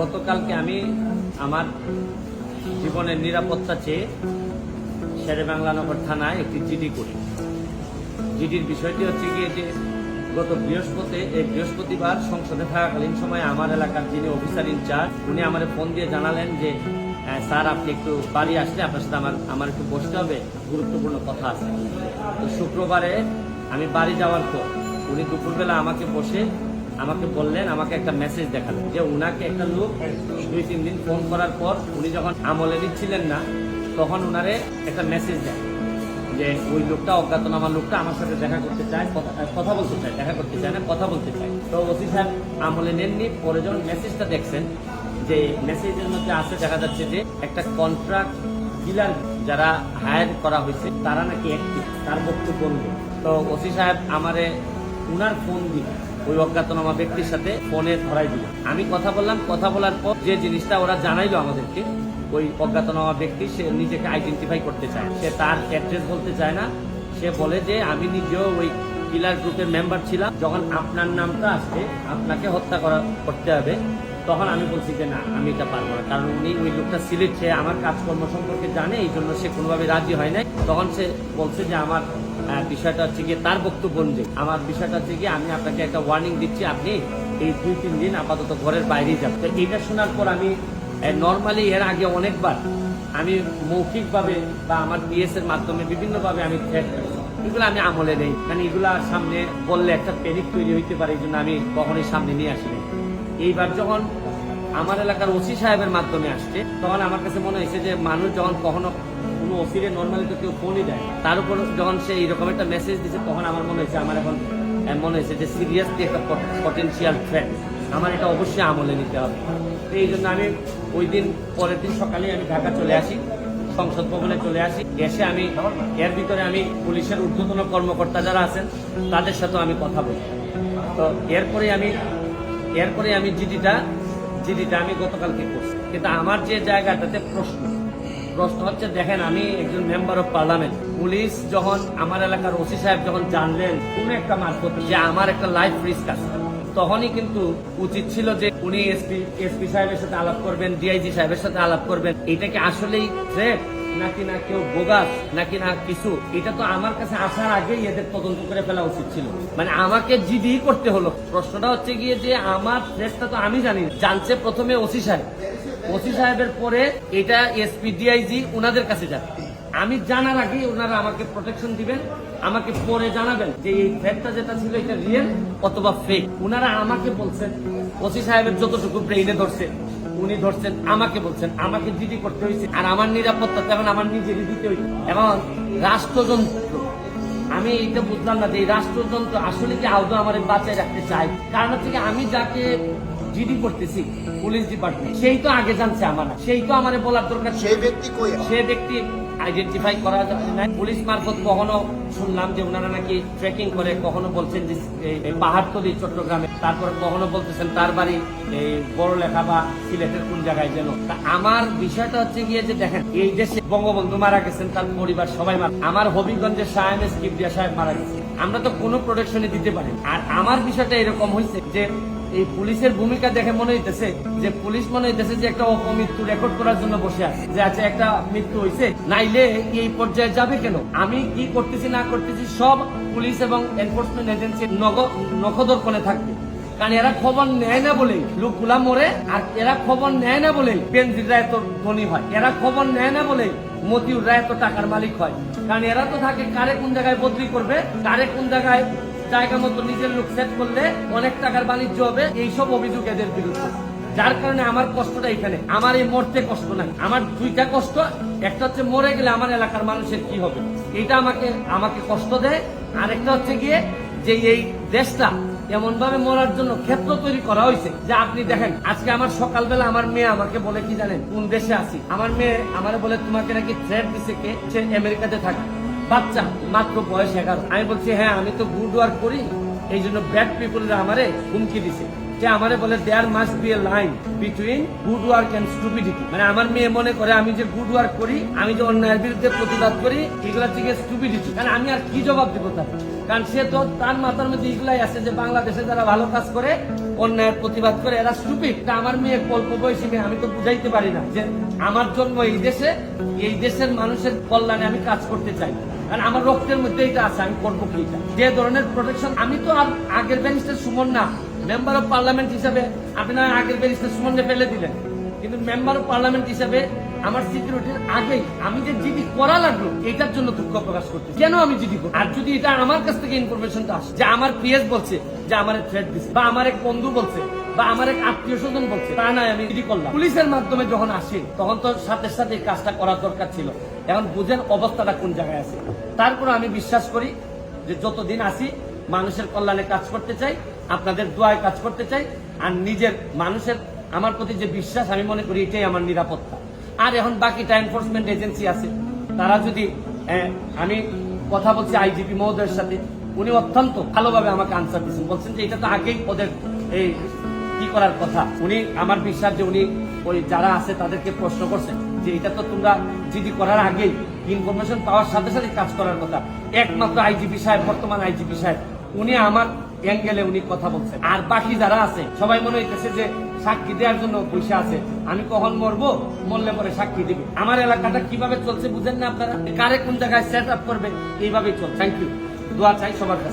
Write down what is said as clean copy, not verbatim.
গতকালকে আমি আমার জীবনের নিরাপত্তা চেয়ে শেরেবাংলানগর থানায় একটি জিডি করি। জিডির বিষয়টি হচ্ছে গিয়ে যে গত বৃহস্পতিবার সংসদে থাকাকালীন সময় আমার এলাকার যিনি অফিসার ইনচার্জ উনি আমার ফোন দিয়ে জানালেন যে স্যার আপনি একটু বাড়ি আসলে আপনার সাথে আমার একটু বসতে হবে, গুরুত্বপূর্ণ কথা আছে। তো শুক্রবারে আমি বাড়ি যাওয়ার পর উনি দুপুরবেলা আমাকে বললেন, আমাকে একটা মেসেজ দেখালেন যে উনাকে একটা লোক 2-3 দিন ফোন করার পর উনি যখন আমলে নিচ্ছিলেন না তখন উনারে একটা মেসেজ দেন যে ওই লোকটা, অজ্ঞাতনামা লোকটা আমার সাথে দেখা করতে চায়, কথা বলতে চায়, দেখা করতে চায় না, কথা বলতে চায়। তো ওসি সাহেব আমলে নেননি। পরে যখন মেসেজটা দেখছেন যে মেসেজের মধ্যে আছে, দেখা যাচ্ছে যে একটা কন্ট্রাক্ট ডিলার যারা হায়ার করা হয়েছে তারা নাকি একটি তার বক্তব্য অনুযায়ী। তো ওসি সাহেব আমারে উনার ফোন দিয়ে ওই অজ্ঞাতনামা ব্যক্তির সাথে ফোনে ধরাই দিল। আমি কথা বললাম, কথা বলার পর যে জিনিসটা ওরা জানাইলো আমাদেরকে, ওই অজ্ঞাতনামা ব্যক্তি সে নিজেকে আইডেন্টিফাই করতে চায়, সে তার অ্যাড্রেস বলতে চায় না। সে বলে যে আমি নিজেও ওই কিলার গ্রুপের মেম্বার ছিলাম, যখন আপনার নামটা আসবে আপনাকে হত্যা করতে হবে, তখন আমি বলছি যে না, আমি এটা পারবো না। কারণ উনি ওই লোকটা সিলেট, সে আমার কাজকর্ম সম্পর্কে জানে, এই জন্য সে কোনোভাবে রাজি হয় নাই। তখন সে বলছে যে আমার বিষয়টা হচ্ছে গিয়ে, তার বক্তব্য অনুযায়ী আমার বিষয়টা হচ্ছে গিয়ে আমি আপনাকে একটা ওয়ার্নিং দিচ্ছি, আপনি এই 2-3 দিন আপাতত ঘরের বাইরেই যাবেন। তো এইটা শোনার পর আমি নর্মালি এর আগে অনেকবার আমি মৌখিকভাবে বা আমার পিএস এর মাধ্যমে বিভিন্নভাবে আমি থ্রেট করেছি, এগুলো আমি আমলে নেই, কারণ এগুলা সামনে বললে একটা প্যানিক তৈরি হইতে পারে, এই জন্য আমি কখনোই সামনে নিয়ে আসিনি। এইবার যখন আমার এলাকার ওসি সাহেবের মাধ্যমে আসছে তখন আমার কাছে মনে হয়েছে যে মানুষ যখন কখনো কোনো ওসিরে নর্মালি তো কেউ ফোনই দেয়, তার উপর যখন সে এইরকম একটা মেসেজ দিচ্ছে তখন আমার মনে হয়েছে, আমার এখন মনে হয়েছে যে সিরিয়াসলি একটা পটেনশিয়াল থ্রেট, আমার এটা অবশ্যই আমলে নিতে হবে। তো এই জন্য আমি ওই দিন পরের দিন সকালে আমি ঢাকা চলে আসি, সংসদ ভবনে চলে আসি। এসে আমি এর ভিতরে আমি পুলিশের ঊর্ধ্বতন কর্মকর্তা যারা আছেন তাদের সাথেও আমি কথা বলি। তো এরপরে আমি জিডিটা আমি গতকালকে করছি। কিন্তু আমার যে জায়গাটাতে প্রশ্ন হচ্ছে, দেখেন আমি একজন মেম্বার অফ পার্লামেন্ট, পুলিশ যখন আমার এলাকার ওসি সাহেব যখন জানলেন কোন একটা মারফত যে আমার একটা লাইফ রিস্ক আছে, তখনই কিন্তু উচিত ছিল যে উনি এসপি সাহেবের সাথে আলাপ করবেন, ডিআইজি সাহেবের সাথে আলাপ করবেন। এটা কি আসলেই থ্রেট নাকি না কেউ বোগাস নাকি না কিছু, এটা তো আমার কাছে আসার আগেই এদের তদন্ত করে ফেলা উচিত ছিল। মানে আমাকে জিডি করতে হলো। প্রশ্নটা হচ্ছে গিয়ে যে আমার থ্রেটটা তো আমি জানি, জানছে প্রথমে ওসি সাহেবের পরে এটা এসপি ডিআইজি ওনাদের কাছে যাবে। আমি জানার আগে ওনারা আমাকে প্রোটেকশন দিবেন, আমাকে পরে জানাবেন যে এই থ্রেটটা যেটা ছিল এটা রিয়েল অথবা ফেক। ওনারা আমাকে বলছেন, ওসি সাহেবের যতটুকু ব্রেইনে ধরছে উনি ধরছেন, আমাকে বলছেন, আমাকে জিডি করতে হয়েছে। আর আমার নিরাপত্তা এখন আমার নিজেরই দিতে হয়েছে। এখন রাষ্ট্রযন্ত্র, আমি এটা বুঝলাম না যে এই রাষ্ট্রযন্ত্র আসলে কি আদৌ আমার বাঁচায় রাখতে চাই। কারণ হচ্ছে কি, আমি যাকে জিডি করতেছি পুলিশ ডিপার্টমেন্ট, সেই তো আগে জানছে আমার, সেই তো আমার বলার দরকার। সে ব্যক্তি আইডেন্টিফাই করা যায় না। পুলিশ মারফত কখনো শুনলাম যে ওনারা নাকি ট্রেকিং করে, কখনো বলছেন যে পাহাড়তলি চট্টগ্রামে, তারপর কখনো বলতেছেন তার বাড়ি এই বড়লেখা বা সিলেটের কোন জায়গায় যেন। আমার বিষয়টা হচ্ছে গিয়ে যে দেখেন, এই দেশে বঙ্গবন্ধু মারা গেছেন, তার পরিবার সবাই মারা, আমার হবিগঞ্জের শাহেমেস কিবরিয়া সাহেব মারা গেছে, আমরা তো কোনো প্রোটেকশনই দিতে পারি। আর আমার বিষয়টা এরকম হয়েছে যে এই পুলিশের ভূমিকা দেখে মনে হইতেছে যে পুলিশ মনে হইতেছে যে একটা অপমৃত্যু রেকর্ড করার জন্য বসে আছে, যে আচ্ছা একটা মৃত্যু হয়েছে, নাইলে এই পর্যায়ে যাবে কেন। আমি কি করতেছি না করতেছি সব পুলিশ এবং এনফোর্সমেন্ট এজেন্সির নখদর্পণে থাকবে। কারণ এরা খবর নেয় না বলেই লোকগুলা মরে, আর এরা খবর নেয় না বলেই বেনজিররা এত ধনী হয়, এরা খবর নেয় না বলেই মতিউররা এত টাকার মালিক হয়। কারণ এরা তো থাকে কারে কোন জায়গায় বদলি করবে, কারে কোন জায়গায় জায়গা মতো নিজের লোক সেট করলে অনেক টাকার বাণিজ্য হবে, এইসব অভিযোগ এদের বিরুদ্ধে। যার কারণে আমার কষ্টটা এখানে, আমার এই মরতে কষ্ট নাই, আমার দুইটা কষ্ট। একটা হচ্ছে মরে গেলে আমার এলাকার মানুষের কি হবে, এটা আমাকে কষ্ট দেয়। আর একটা হচ্ছে গিয়ে যে এই দেশটা এমন ভাবে মরার জন্য ক্ষেত্র তৈরি করা হয়েছে যে আপনি দেখেন, আজকে আমার সকালবেলা আমার মেয়ে আমাকে বলে কি জানেন, কোন দেশে আছি, আমার মেয়ে আমার বলে তোমাকে নাকি থ্রেট দিছে কে, সে আমেরিকাতে থাকে, বাচ্চা মাত্র বয়স 11। আমি বলছি হ্যাঁ আমি তো গুড ওয়ার্ক করি, এই জন্য ব্যাড পিপলরা আমারে হুমকি দিছে, যে আমারে বলে there must be a line between good work and stupidity. মানে আমার মেয়ে মনে করে আমি যে গুড ওয়ার্ক করি, আমি যে অন্যায়ের বিরুদ্ধে প্রতিবাদ করি, এগুলা থেকে স্টুপিডিটি। কারণ আমি আর কি জবাব দিব তার, কারণ সে তো তার মাথার মধ্যে এগুলাই আছে যে বাংলাদেশে যারা ভালো কাজ করে অন্যায়ের প্রতিবাদ করে এরা স্টুপিড। আমার মেয়ে অল্প বয়সী মেয়ে, আমি তো বুঝাইতে পারি না যে আমার জন্ম এই দেশে, এই দেশের মানুষের কল্যাণে আমি কাজ করতে চাই, কারণ আমার রক্তের মধ্যে এটা আছে, আমি করবো কি এটা। যে ধরনের প্রোটেকশন, আমি তো আর আগের ব্যারিস্টার সুমন না, মেম্বার অফ পার্লামেন্ট হিসাবে আপনারা আগের ব্যারিস্টার সুমনকে ফেলে দিলেন, কিন্তু মেম্বার অফ পার্লামেন্ট হিসাবে আমার সিকিউরিটির আগেই আমি যে জিডি করা লাগলো এটার জন্য দুঃখ প্রকাশ করতে, কেন আমি জিডি করব? আর যদি এটা আমার কাছ থেকে ইনফরমেশনটা আসে যে আমার পিএস বলছে যে আমার থ্রেট দিচ্ছে, বা আমার এক বন্ধু বলছে, বা আমার এক আত্মীয় স্বজন বলছে, তা নয় আমি জিডি করলাম। পুলিশের মাধ্যমে যখন আসে তখন তো সাথে সাথে এই কাজটা করার দরকার ছিল। এখন বুঝেন অবস্থাটা কোন জায়গায় আছে। তারপরে আমি বিশ্বাস করি যে যতদিন আসি মানুষের কল্যাণে কাজ করতে চাই, আপনাদের দোয়ায় কাজ করতে চাই, আর নিজের মানুষের আমার প্রতি যে বিশ্বাস, আমি মনে করি এটাই আমার নিরাপত্তা। আর এখন বাকিটা এনফোর্সমেন্ট এজেন্সি আছে, তারা যদি আমি কথা বলছি আইজিপি মহোদয়ের সাথে, উনি অত্যন্ত ভালোভাবে আমাকে আনসার দিচ্ছেন, বলছেন যে এটা তো আগেই ওদের এই কি করার কথা। উনি আমার বিশ্বাস যে উনি ওই যারা আছে তাদেরকে প্রশ্ন করছেন যে এটা তো তোমরা জিডি করার আগেই ইনফরমেশন পাওয়ার সাথে সাথে কাজ করার কথা। একমাত্র আইজিপি সাহেব, বর্তমান আইজিপি সাহেব, উনি আমার অ্যাঙ্গেলে উনি কথা বলছেন। আর বাকি যারা আছে সবাই মনে হইতেছে যে সাক্ষী দেওয়ার জন্য বসে আছে, আমি কখন মরবো, মরলে পরে সাক্ষী দিবে। আমার এলাকাটা কিভাবে চলছে বুঝেন না আপনারা, কারে কোন জায়গায় সেট আপ করবে, এইভাবেই চলছে। থ্যাংক ইউ, দোয়া চাই সবার কাছে।